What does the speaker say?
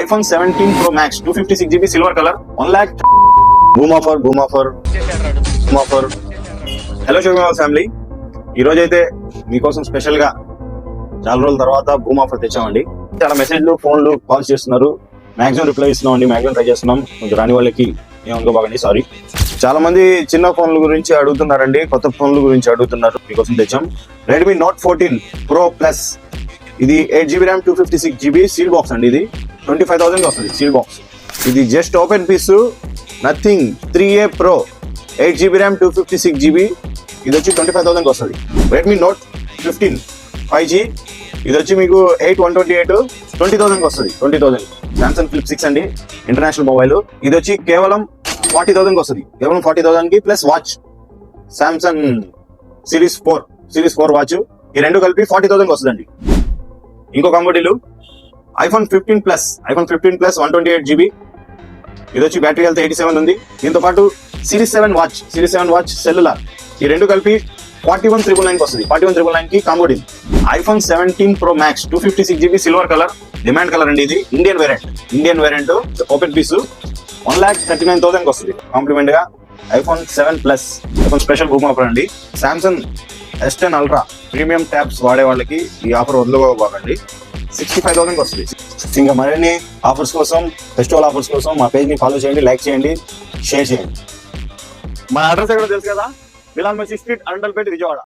iPhone 17 Pro Max 256GB silver colour 1 lakh boom offer. Hello షోగ్రామ్ family, ఈ రోజు అయితే మీకోసం స్పెషల్ గా చాలా రోజుల తర్వాత బూమ్ ఆఫర్ తెచ్చామండి. చాలా మెసేజ్లు, ఫోన్లు, కాల్స్ చేస్తున్నారు. మాక్సిమం రిప్లై ఇస్తున్నాం, మాక్సిమం ట్రై చేస్తున్నాం. కొంచెం రాని వాళ్ళకి ఏమనుకోబాగండి, సారీ. చాలా మంది చిన్న ఫోన్ల గురించి అడుగుతున్నారండి, కొత్త ఫోన్ల గురించి అడుగుతున్నారు. మీకోసం తెచ్చాం Redmi Note 14 Pro Plus. ఇది 8GB RAM 256GB seal box అండి. ఇది 25,000 వస్తుంది సీల్ బాక్స్. ఇది just open piece, nothing. 3A Pro 8GB RAM 256GB, ఇది వచ్చి 25,000 వస్తుంది. Redmi Note 15 5G, ఇది వచ్చి మీకు 8128 20,000 వస్తుంది. 20,000. Samsung Flip 6 అండి, ఇంటర్నేషనల్ మొబైల్. ఇది వచ్చి కేవలం 40,000 వస్తుంది. కేవలం 40,000 కి plus watch. Samsung series 4 watch. ఈ రెండు కలిపి 40,000 వస్తుందండి. ఇంకో కంపెనీలు iPhone 15 Plus 128GB, ఇది వచ్చి బ్యాటరీ హెల్త్ 87 ఉంది. దీంతో పాటు సిరీస్ 7 వాచ్ సెల్యులార్. ఈ రెండు కలిపి 41,999 వస్తుంది. 41,999 కి combo deal. iPhone 17 Pro Max 256GB silver colour, demand colour అండి. ఇది ఇండియన్ వేరియంట్ ఓపెన్ పీస్ 1,39,000 వస్తుంది. కాంప్లిమెంట్ గా iPhone 7 Plus special boom offer అండి. Samsung S10 Ultra premium tabs వాడే వాళ్ళకి ఈ ఆఫర్ వదలబాగండి. 65,000 వస్తుంది. ఇంకా మరిన్ని ఆఫర్స్ కోసం, ఫెస్టివల్ ఆఫర్స్ కోసం మా పేజ్ ని ఫాలో చేయండి, లైక్ చేయండి, షేర్ చేయండి. మన అడ్రస్ ఎక్కడో తెలుసు కదా, మిలాన్ మసీద్ స్ట్రీట్, అరండల్పేట, విజయవాడ.